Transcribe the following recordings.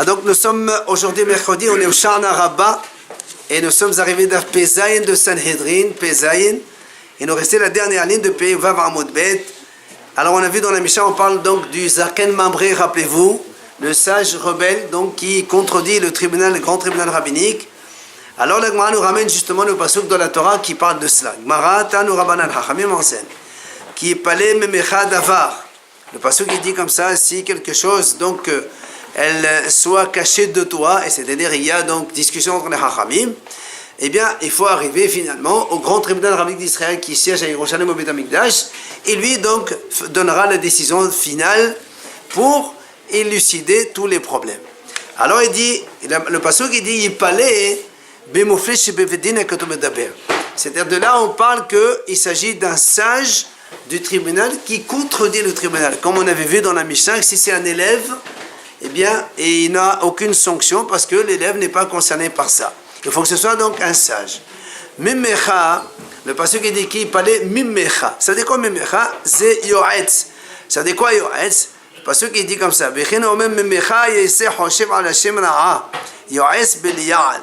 Donc nous sommes aujourd'hui mercredi, on est au Shana Rabbah et nous sommes arrivés dans Pezayin de Sanhedrin, Pezayin, et nous restait la dernière ligne de Pei Vav Amud Bet. Alors on a vu dans la Mishnah, on parle donc du Zaken Mamré, rappelez-vous, le sage rebelle donc qui contredit le grand tribunal rabbinique. Alors la Gemara nous ramène justement le pasuk de la Torah qui parle de cela. Gemara Tanu Rabbanan Chachamim enseigne qui est palé memecha davar. Le pasuk il dit comme ça, si quelque chose donc elle soit cachée de toi, et c'est-à-dire il y a donc discussion entre les Chachamim, eh bien il faut arriver finalement au grand tribunal rabbinique d'Israël qui siège à Yerushalayim au Beit Hamikdash, et lui donc donnera la décision finale pour élucider tous les problèmes. Alors il dit, le pasuk il dit Yipalé c'est-à-dire de là on parle qu'il s'agit d'un sage du tribunal qui contredit le tribunal. Comme on avait vu dans la Mishnah, si c'est un élève, eh bien, et il n'a aucune sanction parce que l'élève n'est pas concerné par ça. Il faut que ce soit donc un sage. Mimmecha, le pasuk qui dit qu'il parlait Mimmecha. Ça dit quoi Mimmecha? C'est Yoetz. Ça dit quoi Yoetz? Le pasuk qui dit comme ça. Bechina omem Mimmecha yese hoshev ala shem ra'a. Yoetz beliyal.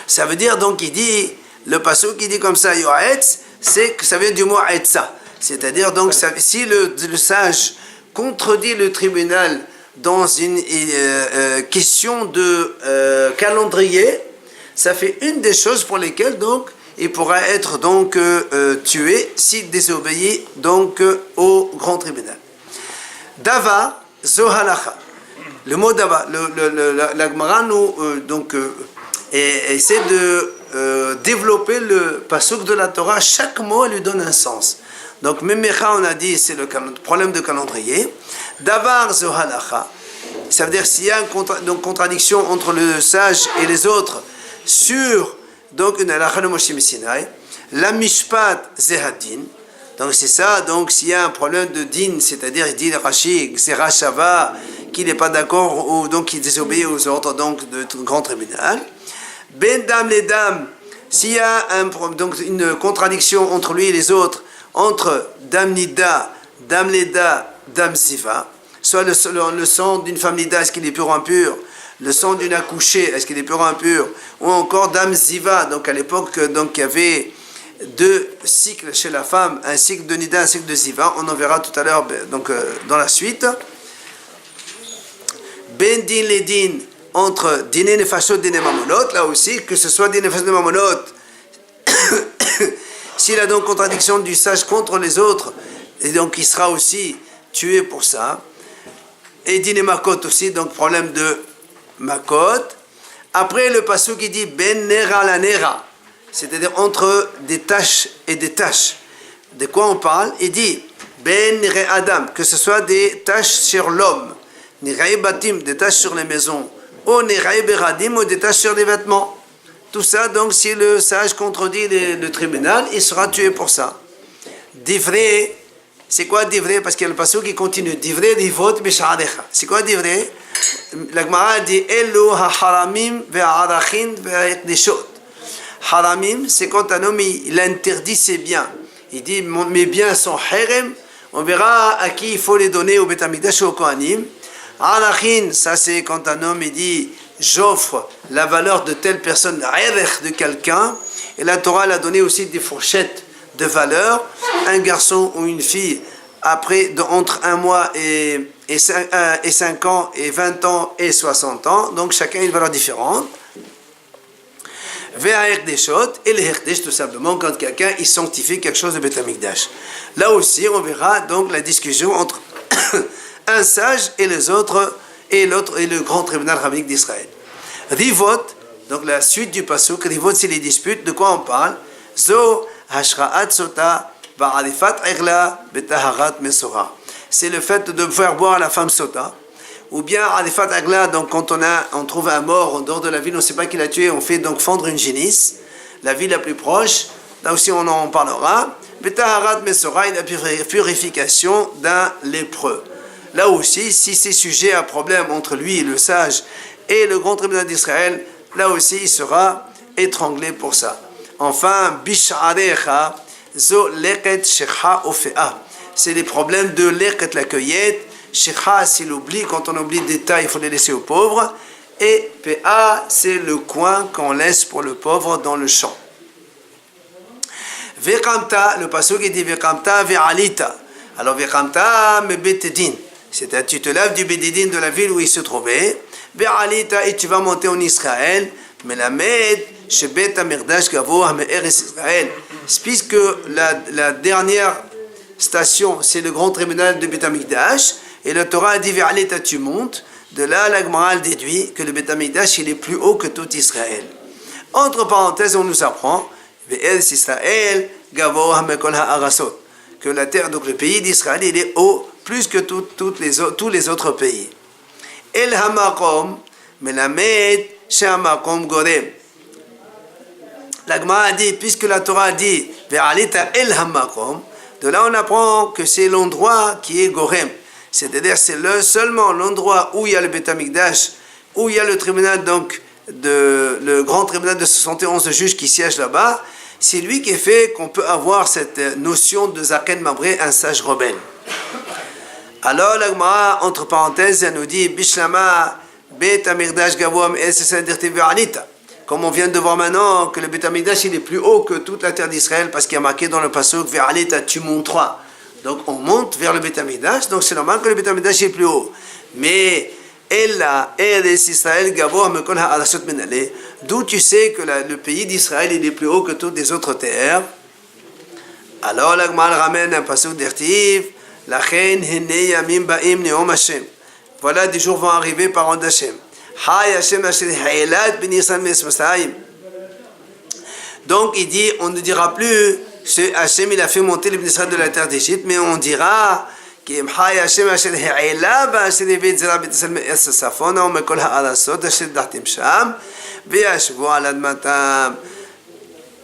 Ça veut dire donc, il dit, le pasuk qui dit comme ça, Yoetz, c'est que ça vient du mot Etza. C'est-à-dire donc, si le sage contredit le tribunal dans une question de calendrier, ça fait une des choses pour lesquelles donc il pourra être donc tué s'il désobéit donc au grand tribunal. Dava zohalacha. Le mot dava, la Gemara nous et essaie de développer le pasuk de la Torah. Chaque mot lui donne un sens. Donc Memecha, on a dit, c'est le problème de calendrier. Davar zohalacha, ça veut dire s'il y a une contradiction entre le sage et les autres sur donc une halacha de Moshe Sinai. La mishpat zehadin, donc c'est ça. Donc s'il y a un problème de din, c'est-à-dire il dit Rashi, Xera Shava, qu'il n'est pas d'accord ou donc qu'il désobéit aux ordres donc de grand tribunal. Ben dam les dames, s'il y a donc une contradiction entre lui et les autres, entre dam nida, dam leda, dam ziva, soit le sang d'une femme nida, est-ce qu'il est pur ou impur, le sang d'une accouchée, est-ce qu'il est pur ou impur, ou encore dam ziva, donc à l'époque donc il y avait deux cycles chez la femme, un cycle de nida, un cycle de ziva, on en verra tout à l'heure donc dans la suite. Ben din les din, entre dîner nefashot, dîner mamonot, là aussi, que ce soit dîner nefashot, dîner mamonot, s'il a donc contradiction du sage contre les autres, et donc il sera aussi tué pour ça. Et dîner makot aussi, donc problème de makot. Après le pasuk qui dit ben nera la nera, c'est-à-dire entre des tâches et des tâches. De quoi on parle? Il dit ben nere adam, que ce soit des tâches sur l'homme, nerae batim, des tâches sur les maisons, ou nerae beradim, ou des tâches sur les vêtements. Tout ça, donc, si le sage contredit le tribunal, il sera tué pour ça. Divrei, c'est quoi divrei? Parce qu'il y a le passage qui continue. Divrei rivot b'sha'arecha. C'est quoi divrei? La Gemara dit Elu ha-haramim ve'arachin ve'ekdeshot. Haramim, c'est quand un homme il interdit ses biens. Il dit mes biens sont harem. On verra à qui il faut les donner au Beit Hamikdash ou au Kohanim. Arachin, ça c'est quand un homme il dit j'offre la valeur de telle personne, de quelqu'un, et la Torah l'a donné aussi des fourchettes de valeur. Un garçon ou une fille, après, entre 1 mois et 5 ans, et 20 ans et 60 ans, donc chacun a une valeur différente. Et les hekdesh, tout simplement, quand quelqu'un il sanctifie quelque chose de Beit Hamikdash. Là aussi, on verra donc la discussion entre un sage et les autres, et l'autre est le grand tribunal rabbinique d'Israël. Rivot, donc la suite du pasuk, Rivot c'est les disputes, de quoi on parle? Zo hashra'at sota ba'arifat irla betaharat mesora. C'est le fait de faire boire à la femme sota, ou bien arifat irla, donc quand on trouve un mort en dehors de la ville, on ne sait pas qui l'a tué, on fait donc fendre une génisse, la ville la plus proche, là aussi on en parlera. Betaharat mesora, la purification d'un lépreux. Là aussi, si c'est sujet à problème entre lui, le sage, et le grand tribunal d'Israël, là aussi, il sera étranglé pour ça. Enfin, Bish'arecha, zo leket shecha ofea. C'est les problèmes de leket, la cueillette, Shekha, c'est l'oubli. Quand on oublie des détails, il faut les laisser aux pauvres. Et PA, c'est le coin qu'on laisse pour le pauvre dans le champ. Vekamta, le pasuk dit Vekamta ve'alita. Alors Vekamta me betedin. C'est-à-dire tu te lèves du Bédidin de la ville où il se trouvait. Ve'alita, et tu vas monter en Israël. Melamed, shebet amirdash gavoah me'eres Israël. Puisque la dernière station, c'est le grand tribunal de Beth Amikdash. Et le Torah a dit Ve'alita, tu montes. De là, la Gemara déduit que le Beth Amikdash, il est plus haut que tout Israël. Entre parenthèses, on nous apprend Israël, que la terre, donc le pays d'Israël, il est haut plus que tous les autres pays. El Hamakom, Melamed, Shehamakom Gorem. La Gemara a dit, puisque la Torah a dit Ve'alita El Hamakom, de là on apprend que c'est l'endroit qui est Gorem. C'est-à-dire c'est seulement l'endroit où il y a le Beth Amikdash, où il y a le tribunal, donc le grand tribunal de 71 juges qui siègent là-bas. C'est lui qui fait qu'on peut avoir cette notion de Zaken Mabré, un sage rebelle. Alors la Gemara, entre parenthèses, elle nous dit Bishlama Bet Amikdash Gavoam Alita. Comme on vient de voir maintenant que le Beth Amikdash il est plus haut que toute la terre d'Israël parce qu'il y a marqué dans le pasuk Ve'alita tu monteras. Donc on monte vers le Beth Amikdash, donc c'est normal que le Beth Amikdash est plus haut. Mais Ella Eretz Israël Gavoa Mekol Ha'arashot Menale, d'où tu sais que le pays d'Israël il est plus haut que toutes les autres terres. Alors la Gemara ramène un pasuk d'Ertiv, Lachen Hene Yamim Ba'im Neom Hashem. Voilà, des jours vont arriver par an d'Hashem. Hay Hashem Hashem Ha'ilat Ben Yisraël Mesmasayim. Donc il dit, on ne dira plus Hashem il a fait monter les Israël de la terre d'Égypte, mais on dira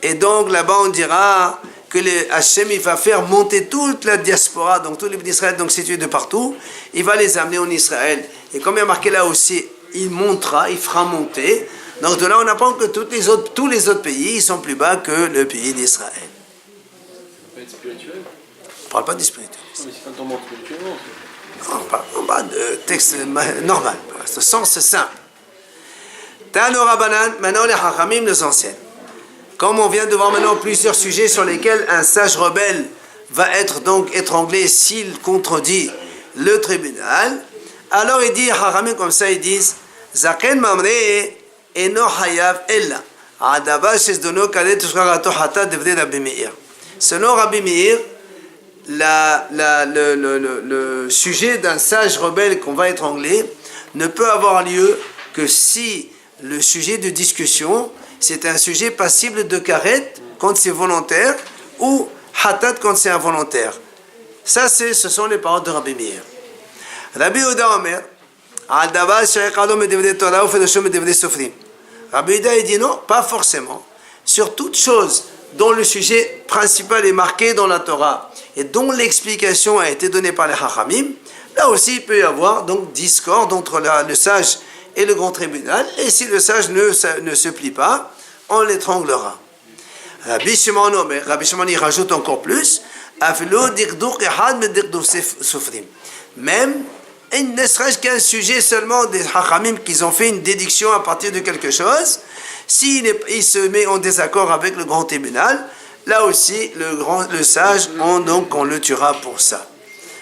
et donc là-bas on dira que Hashem il va faire monter toute la diaspora, donc tous les Israël donc situés de partout, il va les amener en Israël. Et comme il y a marqué là aussi, il montera, il fera monter. Donc de là on apprend que tous les autres pays ils sont plus bas que le pays d'Israël. Ça peut être spirituel. On ne parle pas de spirituel. Non, mais c'est quand on monte spirituellement. On parle de texte normal. Ce sens c'est simple. Tano Rabbanan, maintenant les Hachamim nous enseignent. Comme on vient de voir maintenant plusieurs sujets sur lesquels un sage rebelle va être donc étranglé s'il contredit le tribunal, alors il dit, Hachamim comme ça, ils disent Zaken Mamre eno hayav ella adava shezdono kadet shkarato hata devde Rabbi Meir. Selon Rabbi Meir, le sujet d'un sage rebelle qu'on va étrangler ne peut avoir lieu que si le sujet de discussion c'est un sujet passible de karet quand c'est volontaire ou hatat quand c'est involontaire. Ça ce sont les paroles de Rabbi Meir. Rabbi Yehuda Omer Adava she'echado medevde Torah ou fedosho medevde Sofrim. Rabbi Yehuda il dit non, pas forcément. Sur toute chose dont le sujet principal est marqué dans la Torah et dont l'explication a été donnée par les Hachamim, là aussi il peut y avoir donc discorde entre le sage et le grand tribunal, et si le sage ne se plie pas, on l'étranglera. Rabbi Shimon il rajoute encore plus, même, et ne serait-ce qu'un sujet seulement des Hachamim qui ont fait une déduction à partir de quelque chose, s'il se met en désaccord avec le grand tribunal, là aussi le sage, on le tuera pour ça.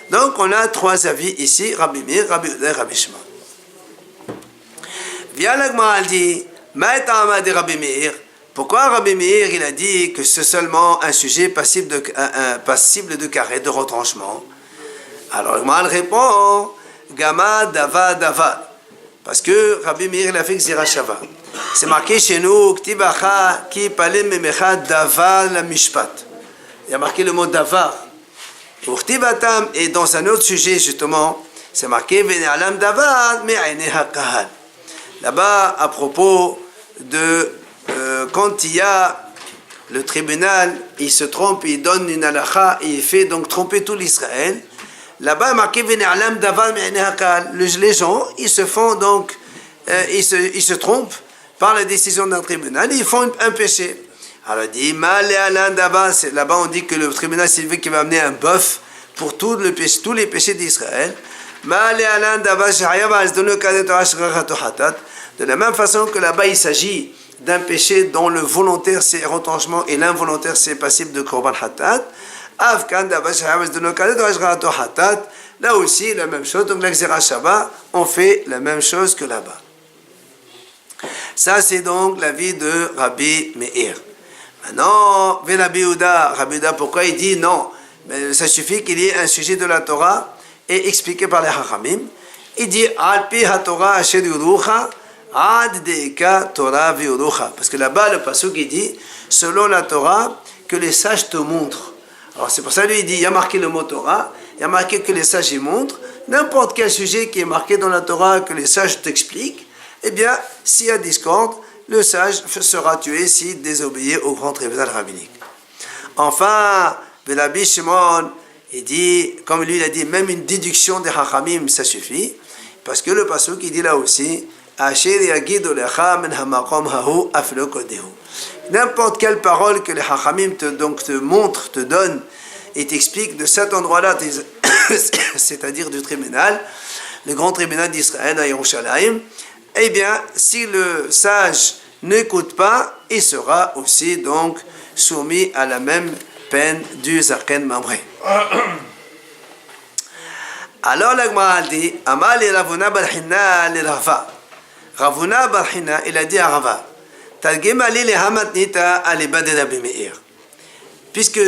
Donc on a trois avis ici, Rabbi Meir, Rabbi Yehuda et Rabbi Shimon. Via la Gemara dit, Ma'etama de Rabbi Meir. Pourquoi Rabbi Meir il a dit que c'est seulement un sujet passible de carré, de retranchement? Alors la Gemara répond, Gama Dava Dava. Parce que Rabbi Meir il a fait Gzira Shava. C'est marqué chez nous, Ktibacha ki palem memecha davar la mishpat. Il y a marqué le mot davar. Pour Ktibatam, et dans un autre sujet justement, c'est marqué Vene'alam davar me'aineha kahal. Là-bas, à propos de quand il y a le tribunal, il se trompe, il donne une halakha, et il fait donc tromper tout l'Israël. Là-bas, marqué Vene'alam davar me'aineha kahal. Les gens, ils se font donc, ils se trompent par la décision d'un tribunal, ils font un péché. Alors il dit, là-bas on dit que le tribunal c'est lui qui va amener un bœuf pour tous les péchés d'Israël. De la même façon que là-bas il s'agit d'un péché dont le volontaire c'est retranchement et l'involontaire c'est passible de korban hatat. Là aussi la même chose, donc l'exéra Shabbat, on fait la même chose que là-bas. Ça c'est donc l'avis de Rabbi Meir. Maintenant, Rabbi Yehuda, pourquoi il dit non? Mais ça suffit qu'il y ait un sujet de la Torah et expliqué par les Hachamim. Il dit Alpi HaTorah Asher Yurucha Ad Deika Torah Viurucha. Parce que là-bas, le pasuk il dit selon la Torah que les sages te montrent. Alors c'est pour ça lui il dit il y a marqué le mot Torah, il y a marqué que les sages y montrent. N'importe quel sujet qui est marqué dans la Torah que les sages t'expliquent, eh bien, s'il y a discorde, le sage sera tué s'il désobéit au grand tribunal rabbinique. Enfin, Rabbi Shimon, il dit, comme lui il a dit, même une déduction des Hachamim, ça suffit, parce que le pasuk il dit là aussi, n'importe quelle parole que les Hachamim te montrent, te donnent et t'expliquent de cet endroit-là, c'est-à-dire du tribunal, le grand tribunal d'Israël à Yerushalayim, eh bien, si le sage n'écoute pas, il sera aussi donc soumis à la même peine du Zaken Mamré. Alors la Gemara dit, Amal et Ravuna Barhina le Rava. Ravuna Barhina, il a dit à Rava, Talgemali le Hamatnita alibad Rabbi Meir. Puisque,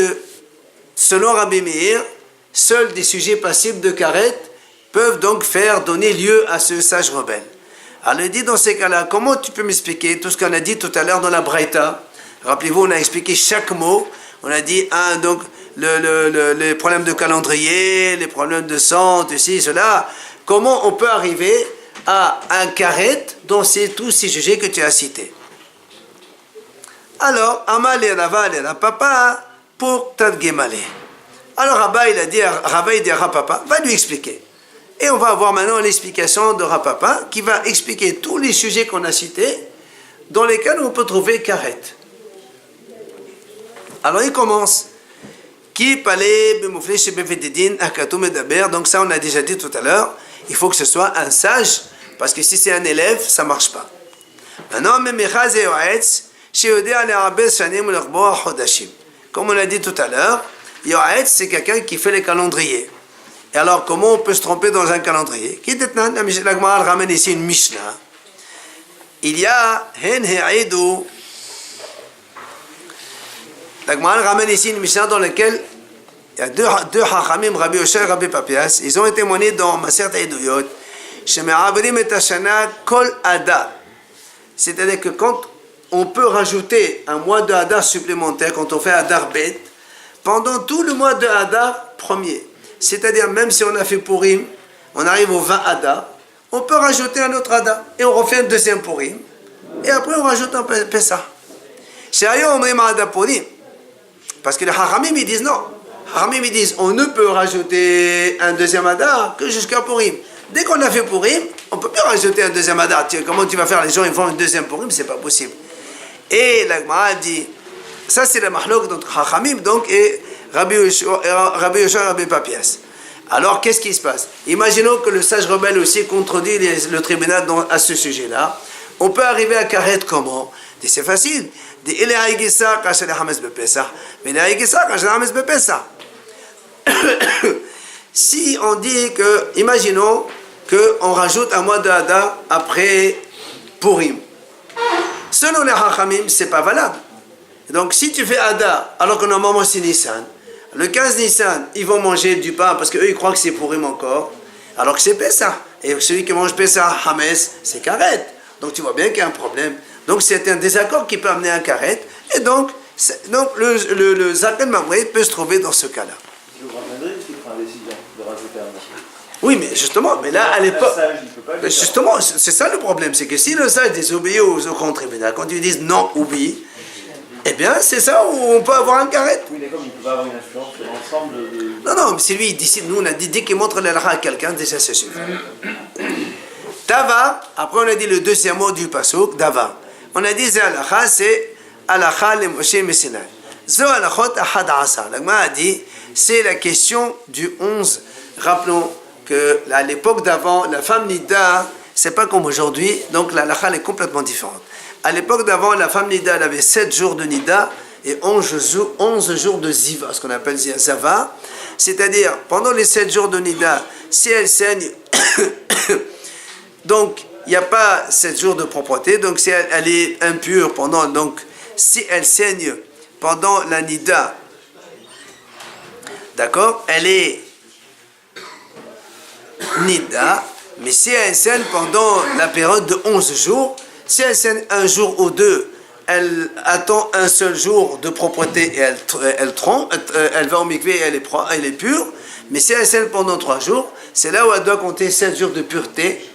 selon Rabbi Meir, seuls des sujets passibles de karet peuvent donc donner lieu à ce sage rebelle. Alors il dit dans ces cas-là, comment tu peux m'expliquer tout ce qu'on a dit tout à l'heure dans la Braïta? Rappelez-vous, on a expliqué chaque mot. On a dit, donc, les problèmes de calendrier, les problèmes de sang, ceci, cela. Comment on peut arriver à un karet dont c'est tous ces sujets que tu as cités? Alors, Amal et Rava et Rapapa pour Tadgemale. Alors Rabba, il a dit à Rapapa, va lui expliquer. Et on va avoir maintenant l'explication de Rapapa qui va expliquer tous les sujets qu'on a cités dans lesquels on peut trouver karet. Alors il commence. Donc ça on a déjà dit tout à l'heure, il faut que ce soit un sage, parce que si c'est un élève, ça ne marche pas. Maintenant, comme on a dit tout à l'heure, Yoaetz c'est quelqu'un qui fait les calendriers. Et alors, comment on peut se tromper dans un calendrier? La Gemara ramène ici une Mishnah. Il y a la Gemara ramène ici une Mishnah dans laquelle il y a deux Hachamim, Rabbi Yosha et Rabbi Papias. Ils ont été témoignés dans Maseret Eiduyot. Sheme'avrim et Hashana kol Adar. C'est-à-dire que quand on peut rajouter un mois de Hadar supplémentaire, quand on fait Hadar Bet, pendant tout le mois de Hadar premier. C'est-à-dire, même si on a fait Purim, on arrive au 20 Hadar, on peut rajouter un autre Hadar, et on refait un deuxième Purim, et après on rajoute un Pessah. Parce que les Hachamim, ils disent non. Hachamim, ils disent, on ne peut rajouter un deuxième Hadar que jusqu'à Purim. Dès qu'on a fait Purim, on ne peut plus rajouter un deuxième Hadar. Comment tu vas faire? Les gens, ils font un deuxième Purim, c'est pas possible. Et la Gemara dit, ça c'est le mahlok d'entre Hachamim, donc, et Rabbi Yosha et Rabbi Papias. Alors, qu'est-ce qui se passe? Imaginons que le sage rebelle aussi contredit le tribunal à ce sujet-là. On peut arriver à Karet comment? C'est facile. Si on dit que, imaginons qu'on rajoute un mois de Hadar après Purim. Selon les Hachamim, c'est pas valable. Donc, si tu fais Hadar, alors que normalement c'est Nissan, le 15 Nissan, ils vont manger du pain parce qu'eux, ils croient que c'est Purim encore, alors que c'est Pessah. Et celui qui mange Pessah, Hames, c'est Karet. Donc, tu vois bien qu'il y a un problème. Donc, c'est un désaccord qui peut amener un Karet. Et donc le Zaken Mamré peut se trouver dans ce cas-là. Le Grand Madrid qui prend la décision de rajouter un mois. Oui, mais justement, mais là, à l'époque, justement, c'est ça le problème, c'est que si le sage désobéit au grand tribunal, quand ils disent non, oublie, eh bien, c'est ça où on peut avoir un carré. Oui, d'accord, il ne peut pas avoir une influence sur l'ensemble de... Non, non, mais c'est lui, il décide, nous on a dit, dès qu'il montre l'alha à quelqu'un, déjà c'est suffit. Davar, après on a dit le deuxième mot du pasuk, Davar. On a dit, Zalacha, c'est Alacha le Moshe Messinai. Zo alachot ahad asa. La Gemara a dit, c'est la question du 11. Rappelons, qu'à l'époque d'avant, la femme nida, c'est pas comme aujourd'hui, donc la halakha est complètement différente. À l'époque d'avant, la femme nida, elle avait 7 jours de nida et 11 jours de ziva, ce qu'on appelle zava. C'est-à-dire, pendant les 7 jours de nida, si elle saigne, donc il n'y a pas 7 jours de propreté, donc si elle est impure pendant, donc si elle saigne pendant la nida, d'accord, elle est nida, mais si elle saigne pendant la période de 11 jours, si elle saigne un jour ou deux, elle attend un seul jour de propreté et elle trompe, elle va au mikvé et elle est pure. Mais si elle saigne pendant 3 jours, c'est là où elle doit compter 7 jours de pureté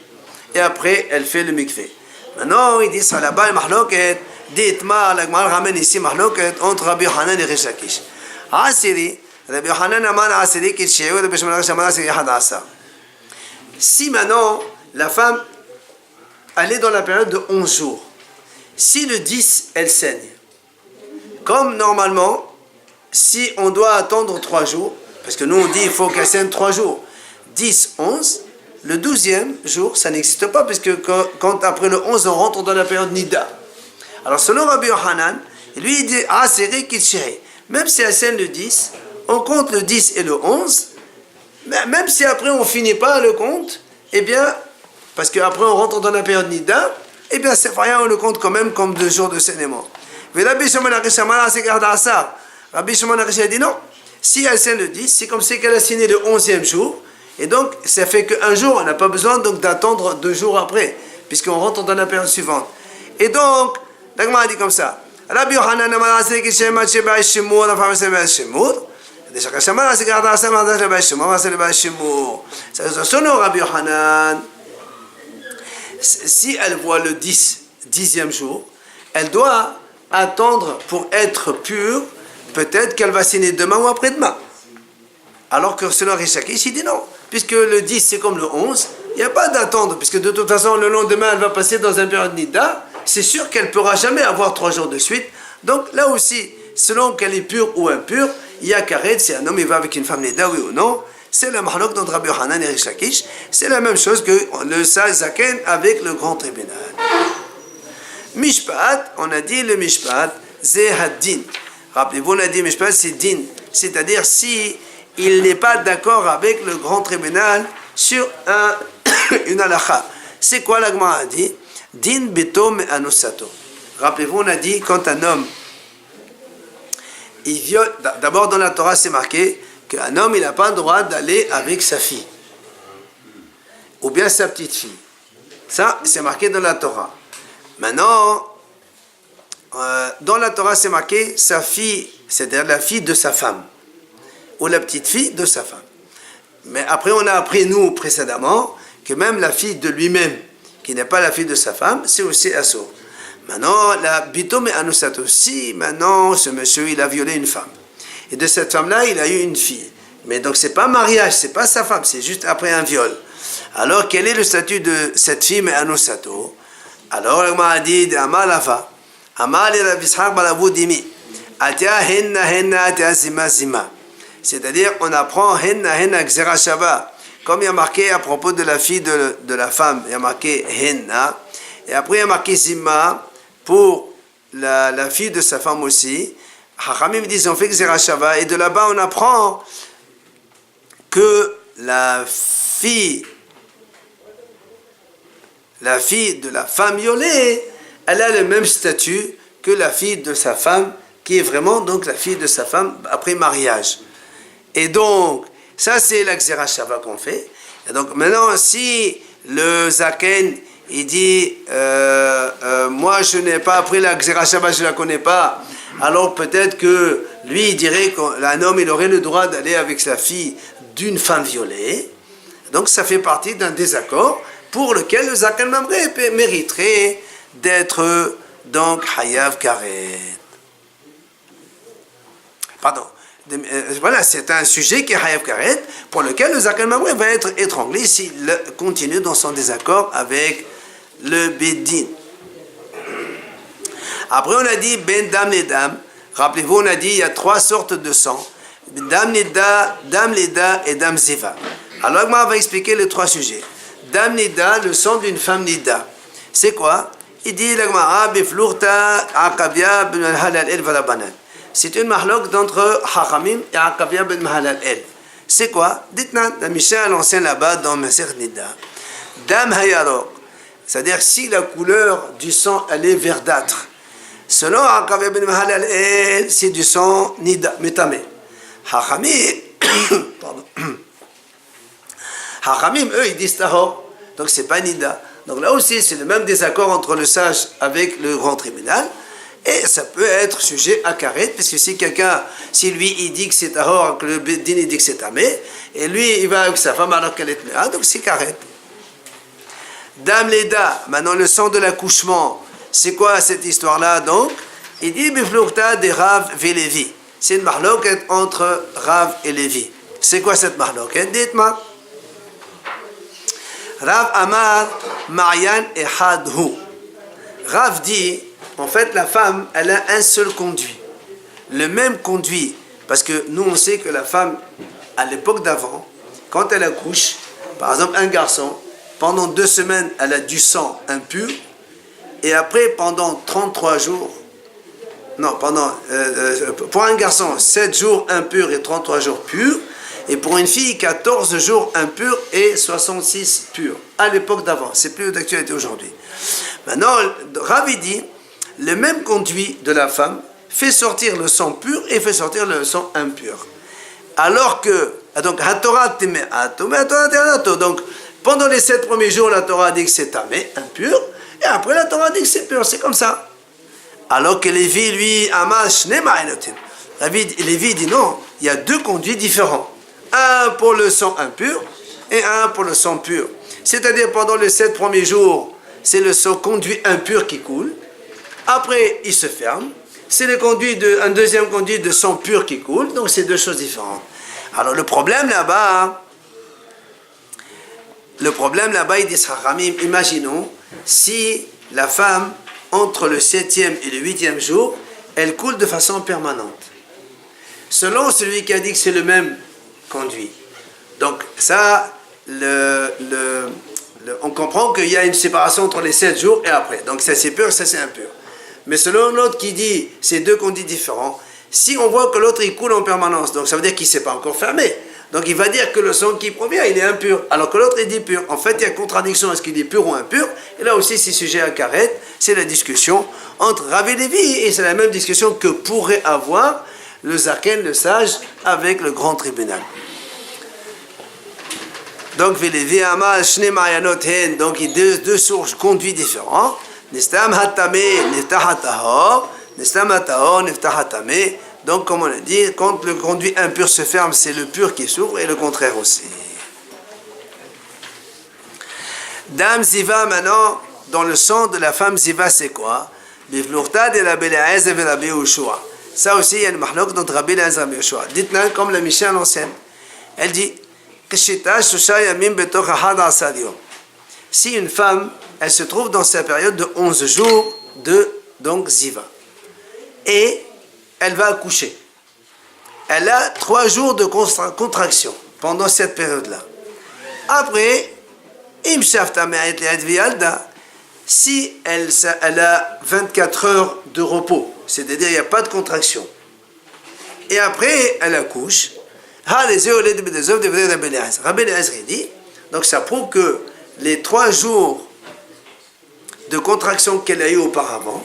et après elle fait le mikvé. Maintenant, il dit ça là-bas, il mahloket, dit-ma, la Gemara ramène ici mahloket entre Rabbi Yochanan et Rish Lakish. Asiri, Rabbi Yochanan aman asiri ki tsheu, Rabbi Shimon aman asiri had asa. Si maintenant la femme elle est dans la période de 11 jours, si le 10 elle saigne, comme normalement, si on doit attendre 3 jours, parce que nous on dit il faut qu'elle saigne 3 jours, 10, 11, le 12e jour ça n'existe pas, puisque quand après le 11 on rentre dans la période Nida. Alors selon Rabbi Yochanan, lui il dit ah c'est Rikitshiri, même si elle saigne le 10, on compte le 10 et le 11, même si après on finit pas le compte, eh bien, parce qu'après on rentre dans la période Nida, eh bien c'est rien, on le compte quand même comme 2 jours de saignement. Mais Rabbi Shimon a dit non, si elle saigne le 10, c'est comme si elle a signé le 11e jour, et donc ça fait qu'un jour, on n'a pas besoin donc d'attendre 2 jours après, puisqu'on rentre dans la période suivante. Et donc, l'Agma a dit comme ça, Rabbi Yochanan selon Rabbi Yochanan, si elle voit le 10e jour, elle doit attendre pour être pure, peut-être qu'elle va signer demain ou après-demain. Alors que selon Rish Lakish, il dit non, puisque le 10 c'est comme le 11, il n'y a pas d'attendre, puisque de toute façon le lendemain elle va passer dans une période Nida, c'est sûr qu'elle ne pourra jamais avoir 3 jours de suite. Donc là aussi, selon qu'elle est pure ou impure, il y a karet, si un homme il va avec une femme Nida, oui ou non, c'est la mahlok d'entre Rabbi Yochanan et Rish Lakish, c'est la même chose que le Zaken avec le grand tribunal. Mishpat, on a dit le Mishpat, c'est Haddin. Rappelez-vous, on a dit Mishpat, c'est Din, c'est-à-dire si il n'est pas d'accord avec le grand tribunal sur une halakha. C'est quoi la Gemara a dit? Din betom anusato. Rappelez-vous, on a dit quand un homme il viole, d'abord dans la Torah c'est marqué qu'un homme il n'a pas le droit d'aller avec sa fille ou bien sa petite fille. Ça c'est marqué dans la Torah. Maintenant, dans la Torah c'est marqué sa fille, c'est-à-dire la fille de sa femme ou la petite fille de sa femme. Mais après on a appris nous précédemment que même la fille de lui-même qui n'est pas la fille de sa femme, c'est aussi assourd. Maintenant, la bitom et anusato, si maintenant ce monsieur il a violé une femme, et de cette femme-là il a eu une fille, mais donc c'est pas mariage, c'est pas sa femme, c'est juste après un viol. Alors quel est le statut de cette fille mais anusato? Alors on m'a dit Amalava, Amal et la Vishar Balavoudimi, Atia henna henna atia zima zima. C'est-à-dire on apprend henna henna xera shava. Comme il y a marqué à propos de la fille de la femme, il y a marqué henna, et après il y a marqué zima pour la fille de sa femme aussi. Hachamim disent on fait xera shava, et de là-bas on apprend que la fille de la femme violée, elle a le même statut que la fille de sa femme, qui est vraiment donc la fille de sa femme après mariage. Et donc, ça c'est la Xera Shava qu'on fait. Et donc maintenant, si le Zaken, il dit, moi je n'ai pas appris la Xera Shava, je ne la connais pas, alors peut-être que lui, il dirait qu'un homme, il aurait le droit d'aller avec la fille d'une femme violée. Donc ça fait partie d'un désaccord pour lequel le Zaken Mamre mériterait d'être donc Hayav Karet. Pardon. Voilà, c'est un sujet qui est Hayav Karet, pour lequel le Zaken Mamre va être étranglé s'il continue dans son désaccord avec le Bédin. Après, on a dit Ben Dam les Dam. Rappelez-vous, on a dit il y a 3 sortes de sang: Dam Leda, Dam Leda et Dam Ziva. Alors, Agma va expliquer les trois sujets. Dam Nida, le sang d'une femme Nida. C'est quoi? Il dit l'Agma, Biflourta, Aqabia, Ben Halal El Valabanan. C'est une mahlok d'entre Hachamim et Aqabia Ben Halal El. C'est quoi? Dites-nous, la Mishnah l'enseigne là-bas dans Masechet Nida. Dam Hayarok, c'est-à-dire si la couleur du sang elle est verdâtre. Selon Aqabia Ben Halal El, c'est du sang Nida, Metame. Hachamim, pardon. Hachamim, eux, ils disent Tahor, donc c'est pas Nida. Donc là aussi, c'est le même désaccord entre le sage avec le grand tribunal. Et ça peut être sujet à karet, puisque si quelqu'un, si lui, il dit que c'est Tahor, que le Bedin, il dit que c'est Tamé, et lui, il va avec sa femme alors qu'elle est Tmea, donc c'est karet. Dam Leda, maintenant le sang de l'accouchement, c'est quoi cette histoire-là donc? Il dit Biflourta de Rav et Lévi. C'est une marloquette entre Rav et Lévi. C'est quoi cette marloquette? Dites-moi. Rav Amar, Marian et Hadhu. Rav dit, en fait, la femme, elle a un seul conduit. Le même conduit. Parce que nous, on sait que la femme, à l'époque d'avant, quand elle accouche, par exemple, un garçon, pendant 2 semaines, elle a du sang impur. Et après, pendant 33 jours, non, pour un garçon, 7 jours impurs et 33 jours purs. Et pour une fille, 14 jours impurs et 66 purs. À l'époque d'avant, c'est plus d'actualité aujourd'hui. Maintenant, Ravi dit, le même conduit de la femme fait sortir le sang pur et fait sortir le sang impur. Alors que, donc, donc pendant les 7 premiers jours, la Torah dit que c'est tamé, impur, et après la Torah dit que c'est pur, c'est comme ça. Alors que Lévi, lui, Amash, Lévi dit non, il y a 2 conduits différents. Un pour le sang impur et un pour le sang pur. C'est-à-dire pendant les 7 premiers jours, c'est le sang conduit impur qui coule. Après, il se ferme. C'est un deuxième conduit de sang pur qui coule. Donc, c'est 2 choses différentes. Alors, le problème là-bas, il dit Chachamim, imaginons si la femme, entre le 7e et le 8e jour, elle coule de façon permanente. Selon celui qui a dit que c'est le même conduit. Donc, ça, on comprend qu'il y a une séparation entre les 7 jours et après. Donc, ça c'est pur, ça c'est impur. Mais selon l'autre qui dit c'est 2 conduits différents, si on voit que l'autre il coule en permanence, donc ça veut dire qu'il ne s'est pas encore fermé. Donc, il va dire que le sang qui provient, il est impur, alors que l'autre il dit pur. En fait, il y a contradiction à ce qu'il dit pur ou impur. Et là aussi, c'est sujet à karet. C'est la discussion entre Rav et Lévi. Et c'est la même discussion que pourrait avoir le Zaken, le sage, avec le grand tribunal. Donc, Vélévi Amal, Shne Mayanot Hen, donc il y a 2 sources conduits différents. Nestam Hatame, Neftah Hatahor, Nestam Hatahor, Neftah Hatame. Donc, comme on a dit, quand le conduit impur se ferme, c'est le pur qui s'ouvre et le contraire aussi. Dame Ziva, maintenant, dans le sang de la femme Ziva, c'est quoi? Biflourta de la Beleaz et la Beouchoua. Ça aussi, il y a une mahlok dans Rabbi Elazar et Yoshua. Dites-nous, comme la Mishnah l'enseigne, elle dit si une femme, elle se trouve dans sa période de 11 jours de donc Ziva, et elle va accoucher, elle a 3 jours de contraction pendant cette période-là. Après, si elle a 24 heures de repos, c'est-à-dire il n'y a pas de contraction, et après elle accouche, Rabbi Elazar dit, donc ça prouve que les 3 jours de contraction qu'elle a eu auparavant,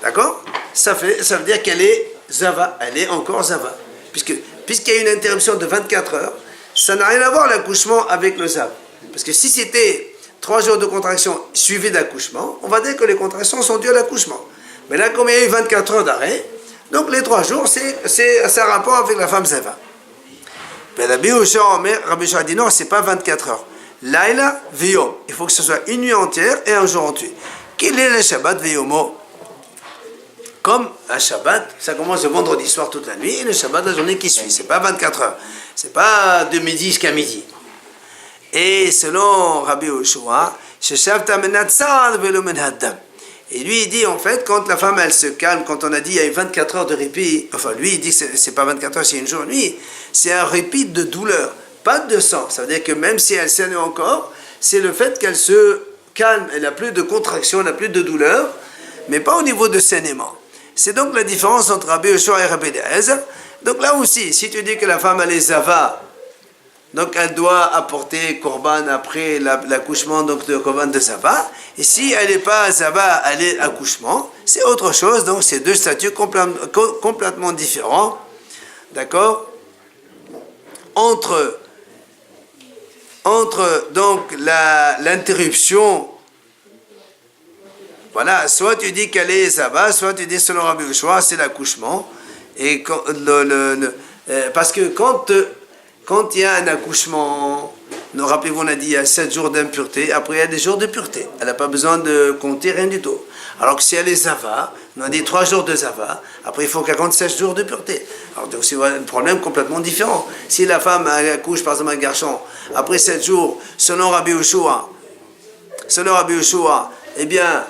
d'accord, ça veut dire qu'elle est Zava, elle est encore Zava, puisqu'il y a une interruption de 24 heures, ça n'a rien à voir l'accouchement avec le Zav, parce que si c'était 3 jours de contraction suivis d'accouchement, on va dire que les contractions sont dues à l'accouchement. Mais là, comme il y a eu 24 heures d'arrêt, donc les 3 jours, c'est un rapport avec la femme Zava. Mais Rabbi Yoshua dit non, c'est pas 24 heures. Laila Viyom. Il faut que ce soit une nuit entière et un jour entier. Quel est le Shabbat Viyomo? Comme un Shabbat, ça commence le vendredi soir toute la nuit et le Shabbat la journée qui suit. C'est pas 24 heures. C'est pas de midi jusqu'à midi. Et selon Rabbi Yoshua, et lui il dit en fait, quand la femme elle se calme, quand on a dit il y a eu 24 heures de répit, enfin lui il dit que c'est pas 24 heures, c'est une journée, c'est un répit de douleur. pas de sang. Ça veut dire que même si elle saigne encore, c'est le fait qu'elle se calme, elle n'a plus de contraction, elle n'a plus de douleur, mais pas au niveau de saignement. C'est donc la différence entre Rabbi Yoshua et Rabbi Eliezer. Donc là aussi, si tu dis que la femme elle est zava, donc elle doit apporter korban après l'accouchement, donc de korban de zava. Et si elle n'est pas zava, elle est accouchement, c'est autre chose. Donc c'est deux statuts complètement différents. D'accord? Entre donc l'interruption, voilà, soit tu dis qu'elle est zava, soit tu dis selon Rabbi Yoshua, c'est l'accouchement. Et parce que quand il y a un accouchement, rappelez-vous, on a dit il y a 7 jours d'impureté, après il y a des jours de pureté. Elle n'a pas besoin de compter rien du tout. Alors que si elle est zava, on a dit 3 jours de zava, après il faut qu'elle compte 7 jours de pureté. Alors donc c'est un problème complètement différent. Si la femme accouche par exemple un garçon, après 7 jours, selon Rabbi Yoshua, eh bien,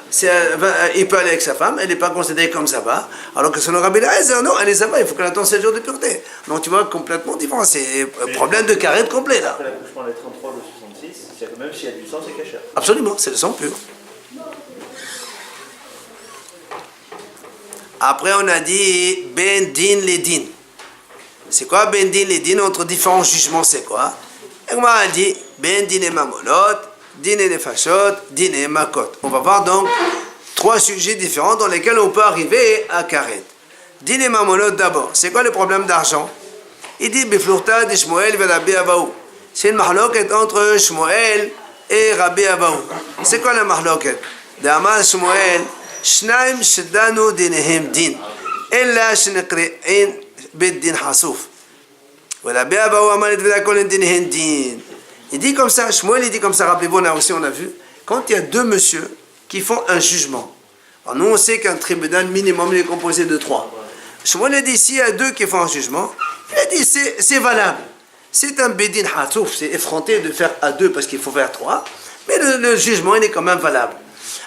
il peut aller avec sa femme, elle n'est pas considérée comme zava, alors que selon Rabbi Eliezer, non, elle est zava, il faut qu'elle attende 7 jours de pureté. Donc tu vois, complètement différent, c'est un problème de carré complet là. Après l'accouchement, les 33 ou 66, c'est que même s'il y a du sang, c'est caché. Absolument, c'est le sang pur. Après, on a dit ben din les din. C'est quoi ben din les din entre différents jugements, c'est quoi? Et on a dit ben din et mamonot, din et nefashot, din et makot. On va voir donc 3 sujets différents dans lesquels on peut arriver à karet. Din et mamonot d'abord. C'est quoi le problème d'argent? Il dit biflurta de Shmuel et Rabbi Abaou. C'est une mahloket entre Shmuel et Rabbi Abaou. C'est quoi la mahloket? D'Amar Shmuel, Shnaim Shedanu dinehem din. Ella Shnekre'in bid din hassouf. Rabbi Abaou Amalit Vedakol dinehem din. Il dit comme ça, Shmuel il dit comme ça, rappelez-vous, là aussi on a vu, quand il y a 2 messieurs qui font un jugement. Alors nous on sait qu'un tribunal minimum il est composé de 3. Shmuel a dit, s'il y a 2 qui font un jugement, il a dit c'est valable. C'est un bedin hatouf, c'est effronté de faire à 2 parce qu'il faut faire 3, mais le jugement il est quand même valable.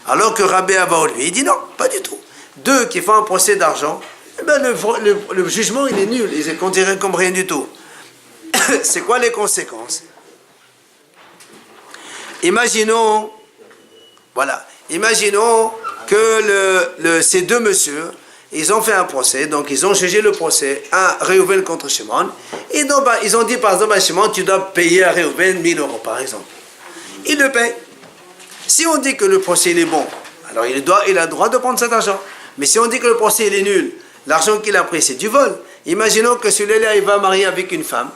Alors que Rabbi Abaou lui, il dit non, pas du tout. 2 qui font un procès d'argent, eh ben le jugement il est nul, il est considéré comme rien du tout. C'est quoi les conséquences? Imaginons que ces 2 messieurs, ils ont fait un procès, donc ils ont jugé le procès à Réhouven contre Shimon, et donc ils ont dit par exemple à Shimon, tu dois payer à Réhouven 1000 euros par exemple. Il le paye. Si on dit que le procès il est bon, alors il a le droit de prendre cet argent. Mais si on dit que le procès il est nul, l'argent qu'il a pris c'est du vol. Imaginons que celui-là il va marier avec une femme,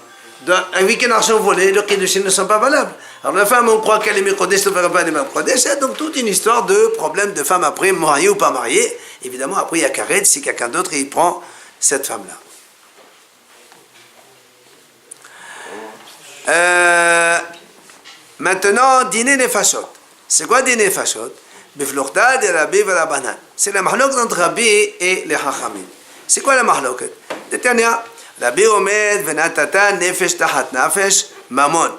avec un argent volé, le Kiddushin ne sont pas valables. Alors la femme, on croit qu'elle est Mekodesh, ne verra pas les Mekodesh. C'est donc toute une histoire de problème de femme après, mariée ou pas mariée. Évidemment, après il y a Karet, si quelqu'un d'autre il prend cette femme-là. Maintenant, dîner les fachot. C'est quoi dîner les fachot? Biflorta de Rabbi et Rabbanan. C'est la mahlok entre Rabbi et les Chachamim. C'est quoi la mahlok? Détania. Rabbi Omed venatata nefesh tahat nafesh mamon.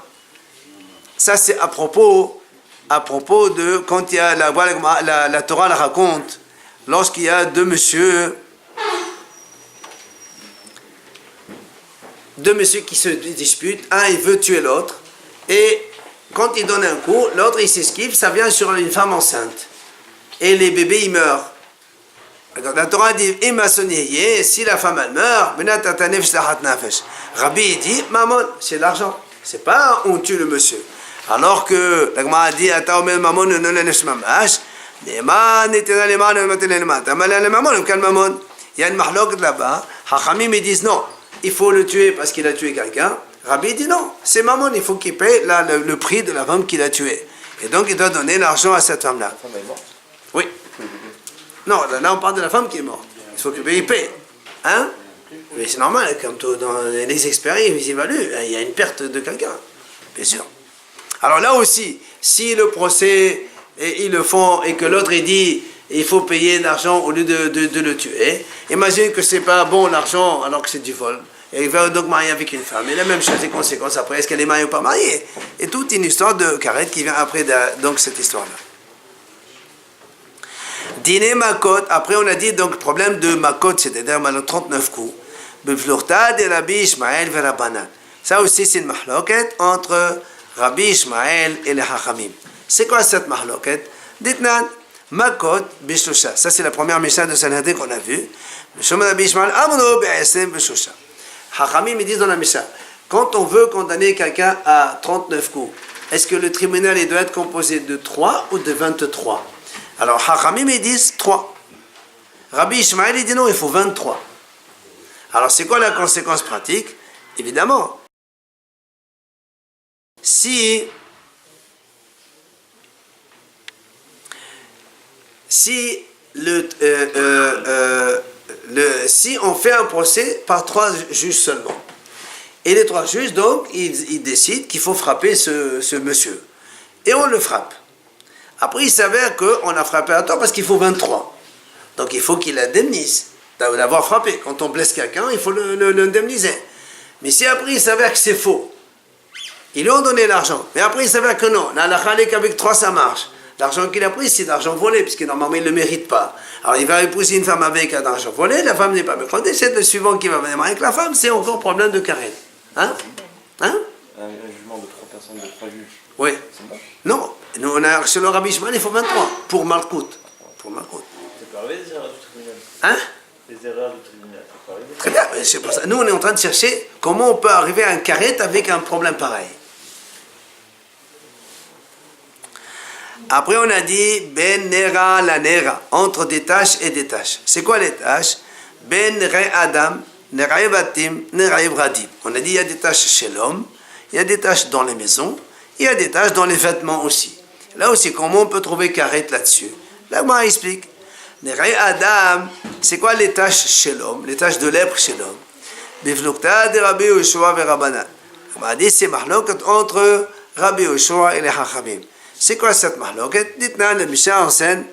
Ça c'est à propos de quand il y a la Torah la raconte lorsqu'il y a 2 messieurs qui se disputent, un il veut tuer l'autre et quand il donne un coup, l'autre il s'esquive, ça vient sur une femme enceinte et les bébés ils meurent. La Torah dit si la femme elle meurt, Rabbi dit mammon, c'est l'argent, c'est pas on tue le monsieur. Alors que la Gemara dit mammon ne le nefesh mamash, il y a une mahlok là-bas, Hachamim ils disent non, il faut le tuer parce qu'il a tué quelqu'un. Rabbi dit non, c'est mammon, il faut qu'il paye le prix de la femme qu'il a tuée. Et donc il doit donner l'argent à cette femme-là. La femme est morte. Oui. Non, là on parle de la femme qui est morte. Il faut qu'il paye. Hein? Mais c'est normal, comme tout, dans les experts, ils évaluent. Il y a une perte de quelqu'un, bien sûr. Alors là aussi, si le procès, ils le font et que l'autre il dit il faut payer l'argent au lieu de le tuer, imagine que c'est pas bon l'argent alors que c'est du vol. Et il va donc marier avec une femme. Et la même chose, les conséquences après, est-ce qu'elle est mariée ou pas mariée? Et toute une histoire de Karet qui vient après donc cette histoire-là. Dîner Makot, après on a dit donc problème de Makot, c'est-à-dire 39 coups. Beflurta de Rabbi Ishmael ve Rabbanan. Ça aussi, c'est une mahloket entre Rabbi Ishmael et les Hachamim. C'est quoi cette mahloket? Dites-nous, Makot Bishlosha. Ça, c'est la première Mishnah de Sanhedrin qu'on a vue. Rabbi Ishmael, Amono Be'esem Bishlosha. Hachamim, ils disent dans la Mishnah, quand on veut condamner quelqu'un à 39 coups, est-ce que le tribunal il doit être composé de 3 ou de 23? Alors, Hachamim, ils disent 3. Rabbi Ishmael, il dit non, il faut 23. Alors, c'est quoi la conséquence pratique? Évidemment, si on fait un procès par 3 juges seulement, et les 3 juges, donc, ils décident qu'il faut frapper ce monsieur, et on le frappe. Après, il s'avère qu'on a frappé à tort parce qu'il faut 23. Donc, il faut qu'il indemnise d'avoir frappé. Quand on blesse quelqu'un, il faut l'indemniser. Mais si après, il s'avère que c'est faux, ils lui ont donné l'argent. Mais après, il s'avère que non. La halakha qu'avec 3, ça marche. L'argent qu'il a pris, c'est de l'argent volé, puisque normalement, il ne le mérite pas. Alors, il va épouser une femme avec un argent volé, la femme n'est pas mécontente, c'est le suivant qui va venir avec la femme, c'est encore problème de carré. Hein? Un jugement de 3 personnes, de 3 juges. Oui. C'est bon? Non. Nous, on a reçu le Rabbi Ishmael, il faut 23 pour Malkout. Pour Malkout. C'est pas arrivé les erreurs du tribunal. Hein? Les erreurs du tribunal, c'est pas arrivé. Très bien, mais c'est pour ça. Nous, on est en train de chercher comment on peut arriver à un carré avec un problème pareil. Après, on a dit ben nera la nera, entre des tâches et des tâches. C'est quoi les tâches? Ben re adam, neraï batim, neraï bradim. On a dit il y a des tâches chez l'homme, il y a des tâches dans les maisons, il y a des tâches dans les vêtements aussi. Là aussi, comment on peut trouver carré là-dessus? Là, moi, explique. Neraï adam, c'est quoi les tâches chez l'homme, les tâches de lèpre chez l'homme? Biflukta de Rabbi Yoshua et Rabbanan. On a dit c'est mahloket entre Rabbi Yoshua et les Hachamim. C'est quoi cette mahloket? Dites-nous, le Mishnah enseigne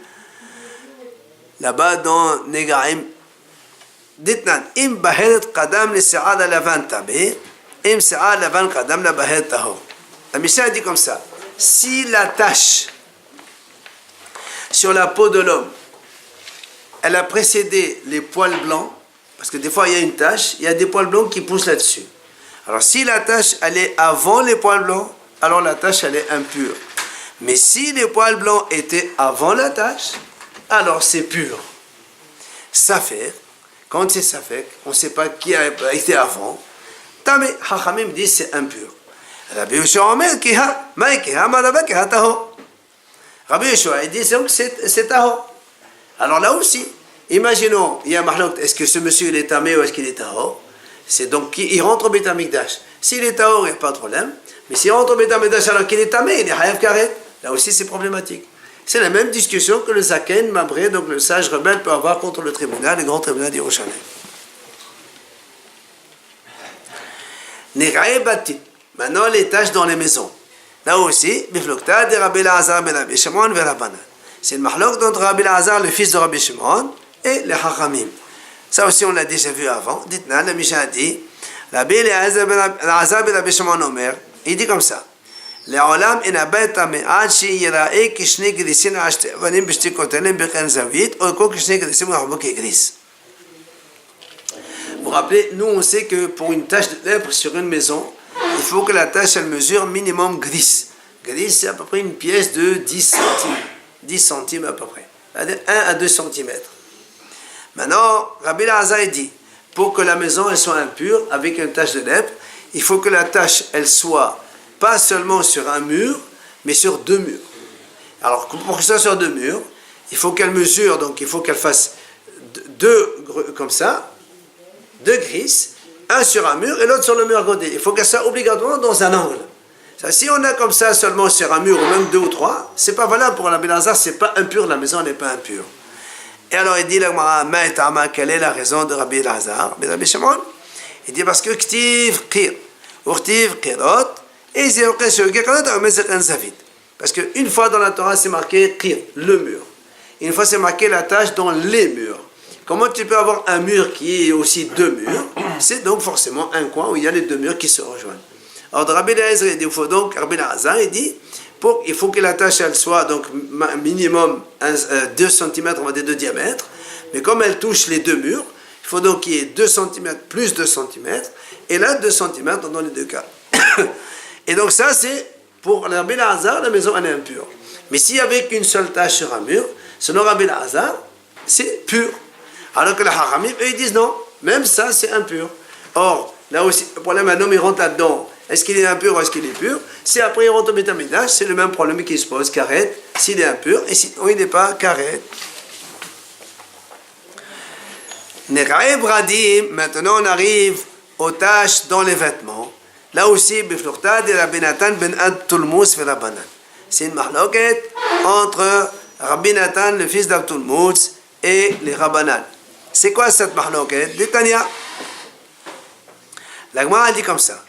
là-bas dans Negaim. Dites-nous, im bahet qadam le se'ad alavan tabe, im se'ad alavan qadam la bahet tahor. La Mishnah dit comme ça: si la tache sur la peau de l'homme, elle a précédé les poils blancs, parce que des fois il y a une tache, il y a des poils blancs qui poussent là-dessus. Alors si la tache elle est avant les poils blancs, alors la tache elle est impure. Mais si les poils blancs étaient avant la tache, alors c'est pur. Ça fait, quand c'est ça fait, on ne sait pas qui a été avant. Tamé, Hachamim dit c'est impur. Rabbi Yoshua Omer kiha, maï kiha, madaba kiha taho. Rabbi Yoshua il dit donc c'est taho. Alors là aussi, imaginons, il y a un mahlok, est-ce que ce monsieur il est tamé ou est-ce qu'il est taho? C'est donc il rentre au Beit Hamikdash. S'il est taho, il n'y a pas de problème. Mais s'il rentre au Beit Hamikdash alors qu'il est tamé, il est hayav karet. Là aussi, c'est problématique. C'est la même discussion que le Zaken Mabré, donc le sage rebelle, peut avoir contre le tribunal, le grand tribunal d'Yerushalayim. Neraï bati. Maintenant, les tâches dans les maisons. Là aussi, Biflokta de Rabbi Elazar ben Rabbi Shimon ve Rabbanan. C'est le mahlok d'entre Rabbi Elazar, le fils de Rabbi Shimon, et les Hachamim. Ça aussi, on l'a déjà vu avant. Dites-nous, le Mishnah dit, Rabbi Elazar ben Rabbi Shimon Omer, il dit comme ça. לעולם אין הבית המעט שיראה כשני גריסים על שתי אבנים בשתי כותלים בכן זווית, או כל כשני גריסים נחבו כגריס. Vous vous rappelez, nous on sait que pour une tache de lèpre sur une maison, il faut que la tache elle mesure minimum gris. Gris c'est à peu près une pièce de 10 centimes. 10 centimes à peu près. 1 à 2 centimètres. Maintenant, Rabbi Elazar dit, pour que la maison elle soit impure avec une tache de lèpre, il faut que la tache elle soit pas seulement sur un mur, mais sur 2 murs. Alors, pour que ça soit sur 2 murs, il faut qu'elle mesure, donc il faut qu'elle fasse 2 comme ça, 2 grises, un sur un mur et l'autre sur le mur à côté. Il faut qu'elle soit obligatoirement dans un angle. Ça, si on a comme ça seulement sur un mur, ou même 2 ou 3, c'est pas valable pour Rabbi Elazar, c'est pas impur, la maison n'est pas impure. Et alors il dit, quelle est la raison de Rabbi Elazar, Rabbi Shimon? Il dit parce que Ktiv Kir, Urtiv Kirot, et parce qu'une fois dans la Torah c'est marqué Kir, le mur. Une fois c'est marqué la tâche dans les murs. Comment tu peux avoir un mur qui est aussi 2 murs? C'est donc forcément un coin où il y a les 2 murs qui se rejoignent. Alors Rabbi Elazar il dit, il faut donc, Rabbi Elazar il dit, il faut que la tâche elle soit donc minimum 2 cm on va dire de diamètre, mais comme elle touche les 2 murs, il Il faut donc qu'il y ait 2 cm plus 2 cm, et là 2 cm dans les deux cas. Et donc ça c'est pour Rabbi Elazar, la maison elle est impure. Mais s'il y avait qu'une seule tache sur un mur, selon Rabbi Elazar, c'est pur. Alors que les Hachamim, eux, ils disent non, même ça c'est impur. Or, là aussi, le problème, un homme il rentre là-dedans, est-ce qu'il est impur ou est-ce qu'il est pur? Si après il rentre au Beit HaMikdash, c'est le même problème qui se pose, karet, s'il est impur, et sinon il n'est pas karet. Nerae Bradim, maintenant on arrive aux taches dans les vêtements. Là aussi, Biflurta de Rabbi Natan ben Abtulmous et Rabbanan. C'est une mahloket entre Rabbi Natan, le fils d'Abtulmous, et les Rabbanan. C'est quoi cette mahloket? D'Itania. La Gemara dit comme ça.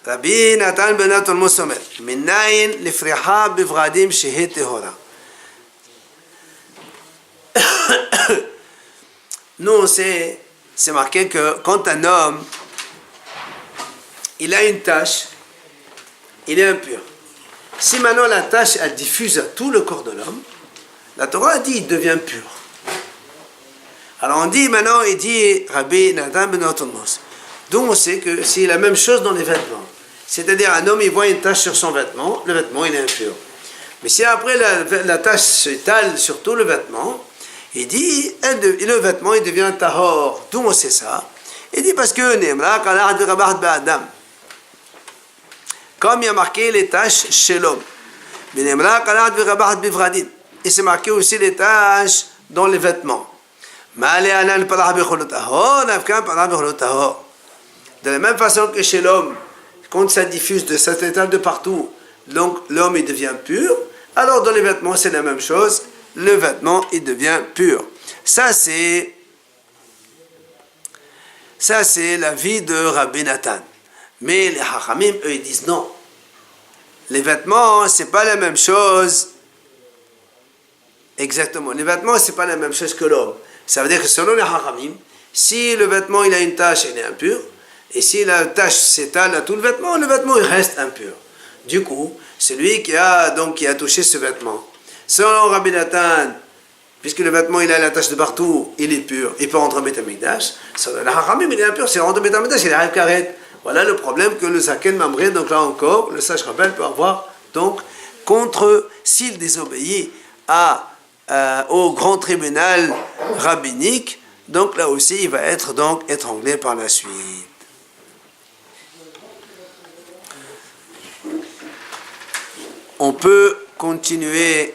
Rabbi Natan ben Abtulmous omer, Minayin lifriha bivradim shehe tehora. Nous, c'est marqué que quand un homme, il a une tache, il est impur. Si maintenant la tache, elle diffuse à tout le corps de l'homme, la Torah a dit, il devient pur. Alors on dit maintenant, il dit, Rabbi Natan ben Abtulmous. Donc on sait que c'est la même chose dans les vêtements. C'est-à-dire, un homme, il voit une tache sur son vêtement, le vêtement, il est impur. Mais si après la tache s'étale sur tout le vêtement, il dit, le vêtement, il devient tahor. D'où on sait ça? Il dit, parce que, comme il y a marqué les taches chez l'homme. Et c'est marqué aussi les taches dans les vêtements. De la même façon que chez l'homme, quand ça diffuse de cet état de partout, donc l'homme il devient pur, alors dans les vêtements c'est la même chose, le vêtement il devient pur. Ça c'est la vie de Rabbi Natan. Mais les Hachamim, eux, ils disent non. Les vêtements, c'est pas la même chose. Exactement. Les vêtements, c'est pas la même chose que l'homme. Ça veut dire que selon les Hachamim, si le vêtement, il a une tache, il est impur. Et si la tache s'étale à tout le vêtement il reste impur. Du coup, celui qui a touché ce vêtement, selon Rabbi Natan, puisque le vêtement il a la tache de partout, il est pur, il peut rentrer au Beit HaMikdash. Selon les Hachamim, il est impur, s'il rentre au Beit HaMikdash, il arrive karet. Voilà le problème que le Zaken Mamré, donc là encore, le sage rebelle peut avoir, donc, contre, s'il désobéit au grand tribunal rabbinique, donc là aussi, il va être donc étranglé par la suite. On peut continuer